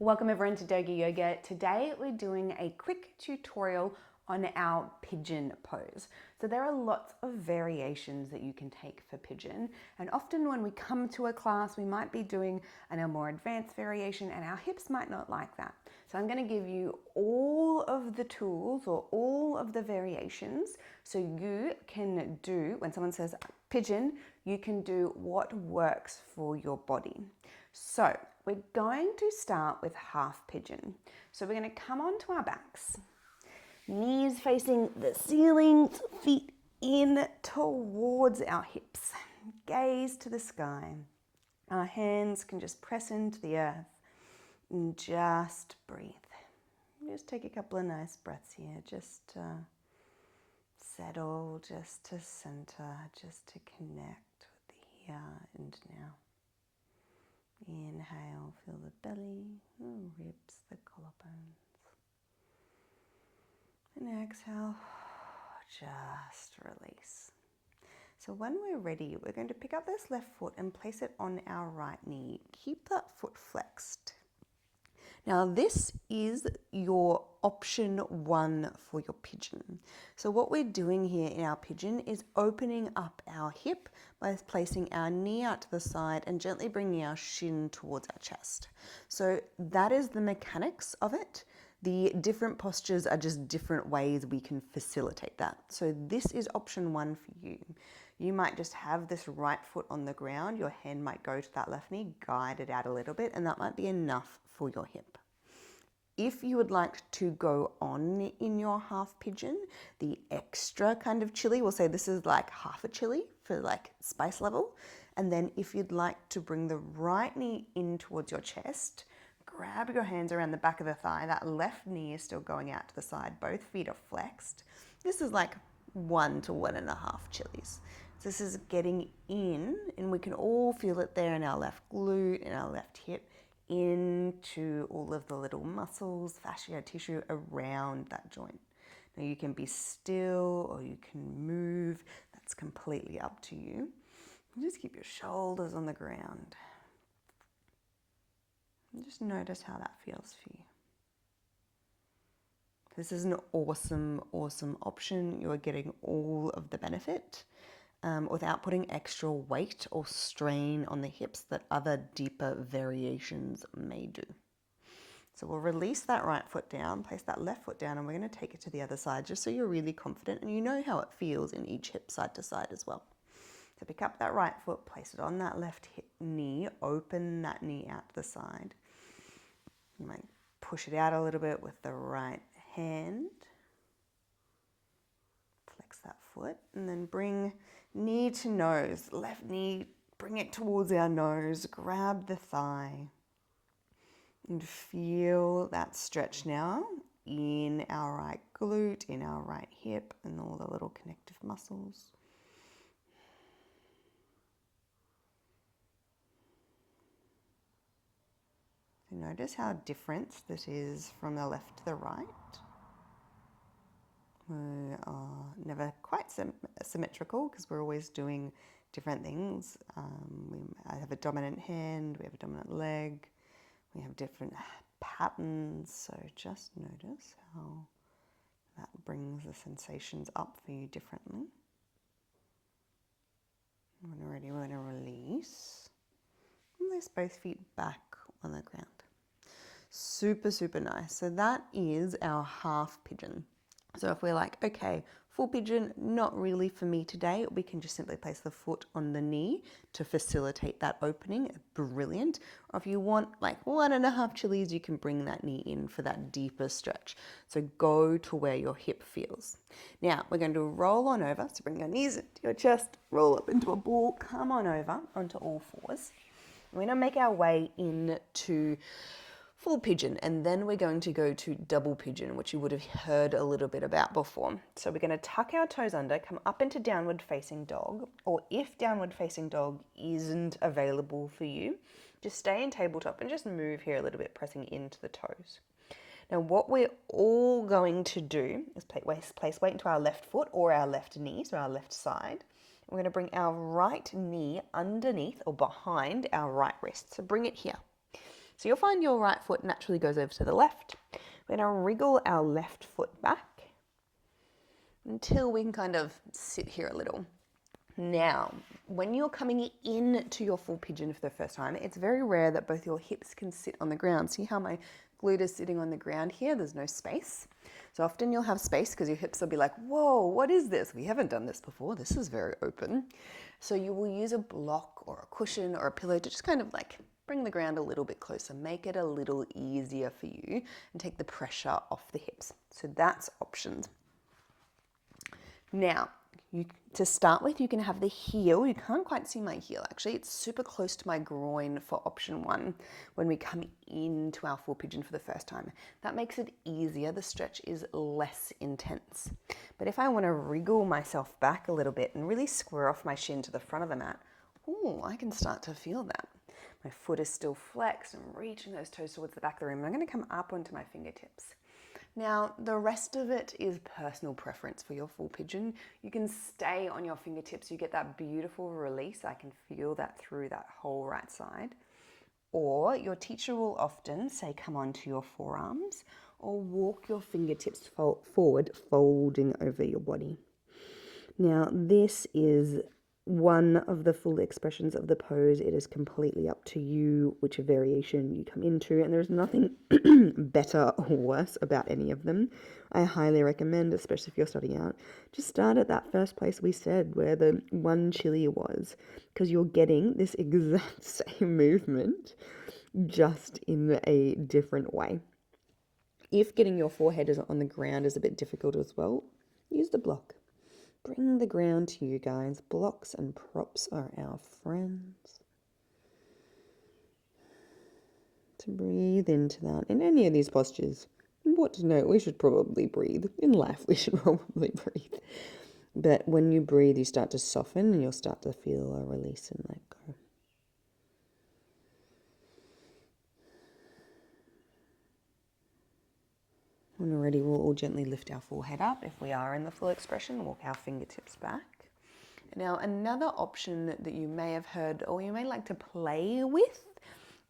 Welcome everyone to Doga Yoga. Today we're doing a quick tutorial on our pigeon pose. So there are lots of variations that you can take for pigeon, and often when we come to a class we might be doing a more advanced variation and our hips might not like that. So I'm going to give you all of the tools or all of the variations so you can do, when someone says pigeon, you can do what works for your body. So we're going to start with half pigeon. So we're going to come onto our backs, knees facing the ceiling, feet in towards our hips, gaze to the sky. Our hands can just press into the earth and just breathe. Just take a couple of nice breaths here, just to settle, just to center, just to connect with the here and now. Inhale, feel the belly, the ribs, the collarbones. And exhale, just release. So when we're ready, we're going to pick up this left foot and place it on our right knee. Keep that foot flexed. Now this is your option one for your pigeon. So what we're doing here in our pigeon is opening up our hip by placing our knee out to the side and gently bringing our shin towards our chest. So that is the mechanics of it. The different postures are just different ways we can facilitate that. So this is option one for you. You might just have this right foot on the ground. Your hand might go to that left knee, guide it out a little bit, and that might be enough for your hip. If you would like to go on in your half pigeon, the extra kind of chili, we'll say this is like half a chili for like spice level. And then if you'd like to bring the right knee in towards your chest, grab your hands around the back of the thigh. That left knee is still going out to the side. Both feet are flexed. This is like 1 to 1.5 chilies. So this is getting in, and we can all feel it there in our left glute and our left hip, into all of the little muscles, fascia, tissue around that joint. Now you can be still or you can move. That's completely up to you. Just keep your shoulders on the ground. And just notice how that feels for you. This is an awesome, awesome option. You are getting all of the benefit without putting extra weight or strain on the hips that other deeper variations may do. So we'll release that right foot down, place that left foot down, and we're going to take it to the other side just so you're really confident and you know how it feels in each hip side to side as well. So pick up that right foot, place it on that left knee, open that knee out to the side. You might push it out a little bit with the right hand. Flex that foot and then bring knee to nose, left knee, bring it towards our nose, grab the thigh and feel that stretch now in our right glute, in our right hip and all the little connective muscles. So notice how different this is from the left to the right. We are never quite symmetrical because we're always doing different things. I have a dominant hand, we have a dominant leg, we have different patterns. So just notice how that brings the sensations up for you differently. When we're ready, we're going to release. And place both feet back on the ground. Super, super nice. So that is our half pigeon. So if we're like, okay, full pigeon, not really for me today, we can just simply place the foot on the knee to facilitate that opening. Brilliant. Or if you want like 1.5 chilies, you can bring that knee in for that deeper stretch. So go to where your hip feels. Now we're going to roll on over. So bring your knees into your chest, roll up into a ball, come on over onto all fours. We're going to make our way into full pigeon, and then we're going to go to double pigeon, which you would have heard a little bit about before. So we're going to tuck our toes under, come up into downward facing dog, or if downward facing dog isn't available for you, just stay in tabletop and just move here a little bit, pressing into the toes. Now what we're all going to do is place weight into our left foot or our left knee, so our left side. We're going to bring our right knee underneath or behind our right wrist. So bring it here. So you'll find your right foot naturally goes over to the left. We're going to wriggle our left foot back until we can kind of sit here a little. Now, when you're coming into your full pigeon for the first time, it's very rare that both your hips can sit on the ground. See how my glute is sitting on the ground here? There's no space. So often you'll have space because your hips will be like, whoa, what is this? We haven't done this before. This is very open. So you will use a block or a cushion or a pillow to just kind of like bring the ground a little bit closer, make it a little easier for you and take the pressure off the hips. So that's options. Now, to start with, you can have the heel. You can't quite see my heel actually. It's super close to my groin for option 1 when we come into our full pigeon for the first time. That makes it easier. The stretch is less intense. But if I want to wriggle myself back a little bit and really square off my shin to the front of the mat, I can start to feel that. My foot is still flexed. I'm reaching those toes towards the back of the room. I'm going to come up onto my fingertips. Now, the rest of it is personal preference for your full pigeon. You can stay on your fingertips. You get that beautiful release. I can feel that through that whole right side. Or your teacher will often say, come onto your forearms or walk your fingertips forward, folding over your body. Now, this is one of the full expressions of the pose. It is completely up to you which variation you come into, and there's nothing better or worse about any of them. I highly recommend, especially if you're starting out, just start at that first place we said where the one chili was, because you're getting this exact same movement just in a different way. If getting your forehead on the ground is a bit difficult as well, use the block. Bring the ground to you guys. Blocks and props are our friends. To breathe into that. In any of these postures, what to note, we should probably breathe. In life, we should probably breathe. But when you breathe, you start to soften and you'll start to feel a release and let go. When we're ready, we'll all gently lift our forehead up. If we are in the full expression, walk our fingertips back. Now, another option that you may have heard or you may like to play with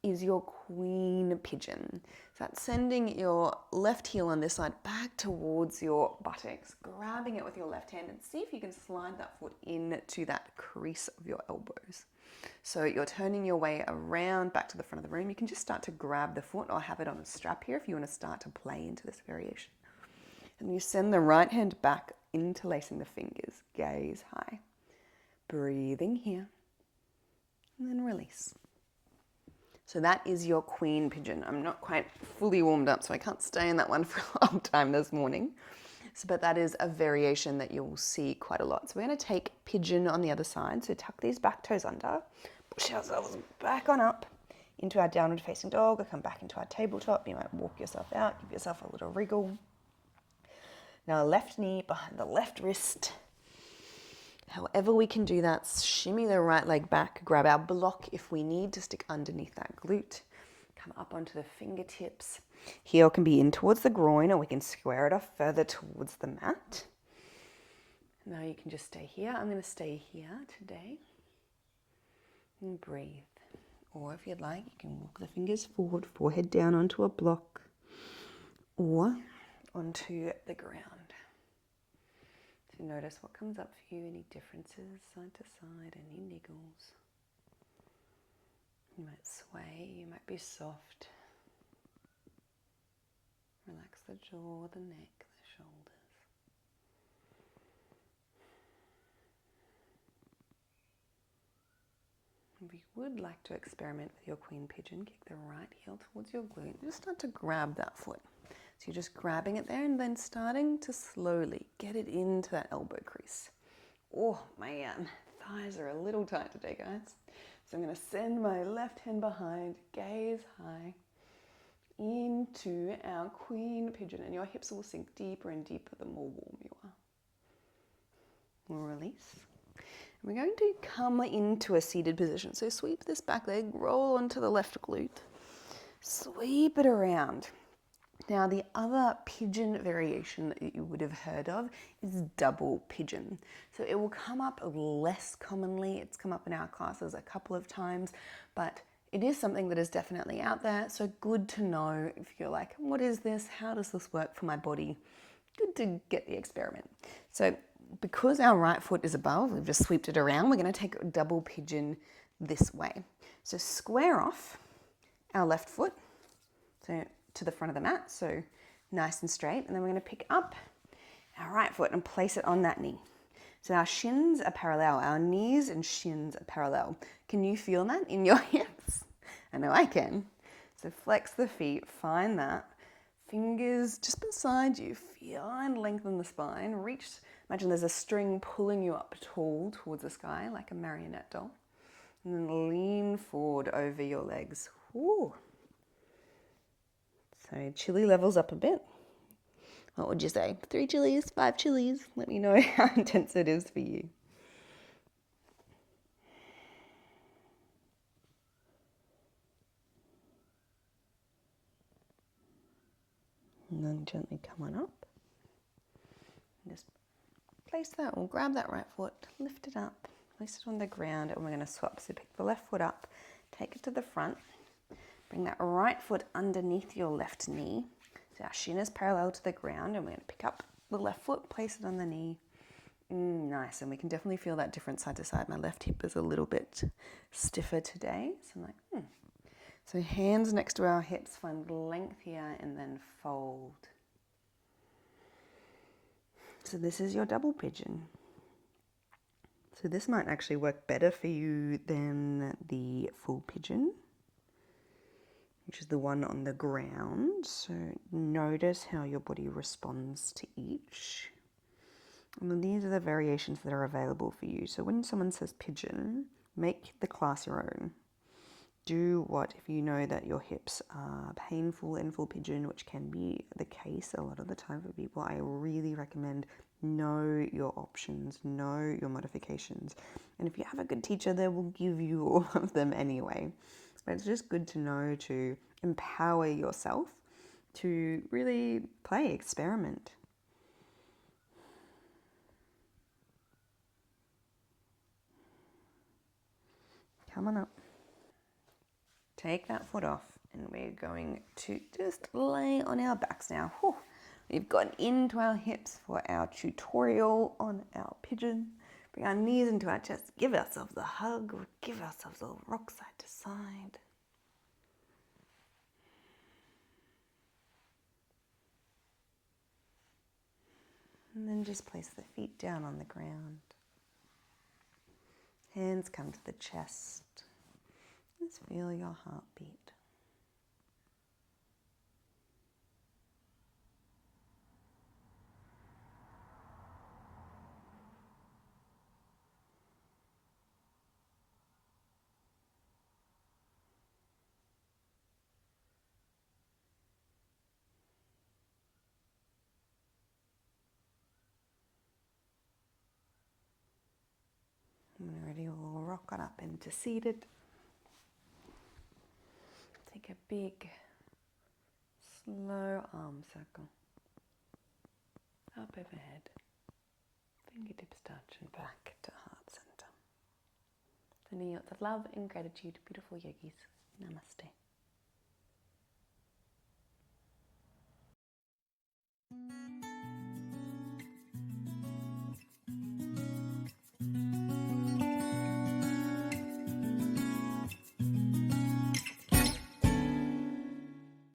is your queen pigeon. So that's sending your left heel on this side back towards your buttocks, grabbing it with your left hand and see if you can slide that foot into that crease of your elbows. So you're turning your way around back to the front of the room. You can just start to grab the foot or have it on a strap here if you want to start to play into this variation. And you send the right hand back, interlacing the fingers, gaze high. Breathing here, and then release. So that is your queen pigeon. I'm not quite fully warmed up, so I can't stay in that one for a long time this morning. But that is a variation that you'll see quite a lot. So we're going to take pigeon on the other side. So tuck these back toes under, push ourselves back on up into our downward facing dog, or come back into our tabletop. You might walk yourself out, give yourself a little wriggle. Now left knee behind the left wrist. However we can do that, shimmy the right leg back, grab our block if we need to stick underneath that glute. Come up onto the fingertips. Heel can be in towards the groin, or we can square it off further towards the mat. Now you can just stay here. I'm going to stay here today. And breathe. Or if you'd like, you can walk the fingers forward, forehead down onto a block, or onto the ground. So notice what comes up for you, any differences side to side, any niggles. You might sway, you might be soft. Relax the jaw, the neck, the shoulders. If you would like to experiment with your queen pigeon, kick the right heel towards your glute. Just start to grab that foot. So you're just grabbing it there and then starting to slowly get it into that elbow crease. Oh man, thighs are a little tight today, guys. So I'm going to send my left hand behind, gaze high, into our queen pigeon, and your hips will sink deeper and deeper the more warm you are. We'll release. We're going to come into a seated position. So sweep this back leg, roll onto the left glute, sweep it around. Now the other pigeon variation that you would have heard of is double pigeon. So it will come up less commonly. It's come up in our classes a couple of times, but It is something that is definitely out there, so good to know if you're like, what is this? How does this work for my body? Good to get the experiment. So because our right foot is above, we've just swept it around, we're going to take a double pigeon this way. So square off our left foot, so to the front of the mat, so nice and straight, and then we're going to pick up our right foot and place it on that knee. So our shins are parallel, our knees and shins are parallel. Can you feel that in your hips? I know I can. So flex the feet, find that. Fingers just beside you, feel and lengthen the spine. Reach, imagine there's a string pulling you up tall towards the sky like a marionette doll. And then lean forward over your legs. Ooh. So chili levels up a bit. What would you say? 3 chilies, 5 chilies? Let me know how intense it is for you. And then gently come on up. And just place that, or grab that right foot, lift it up, place it on the ground, and we're going to swap. So pick the left foot up, take it to the front, bring that right foot underneath your left knee. So our shin is parallel to the ground, and we're going to pick up the left foot, place it on the knee. Nice, and we can definitely feel that difference side to side. My left hip is a little bit stiffer today, so I'm like, So hands next to our hips, find length here, and then fold. So this is your double pigeon. So this might actually work better for you than the full pigeon, which is the one on the ground. So notice how your body responds to each. And then these are the variations that are available for you. So when someone says pigeon, make the class your own. Do what, if you know that your hips are painful in full pigeon, which can be the case a lot of the time for people, I really recommend know your options, know your modifications. And if you have a good teacher, they will give you all of them anyway. But it's just good to know to empower yourself to really play, experiment. Come on up. Take that foot off, and we're going to just lay on our backs now. Whew. We've gone into our hips for our tutorial on our pigeon. Bring our knees into our chest. Give ourselves a hug, or give ourselves a little rock side to side. And then just place the feet down on the ground. Hands come to the chest. Just feel your heartbeat. When you're ready, we'll rock on up into seated. Take a big, slow arm circle. Up overhead. Fingertips touch and back to heart center. Sending you lots of love and gratitude, beautiful yogis. Namaste.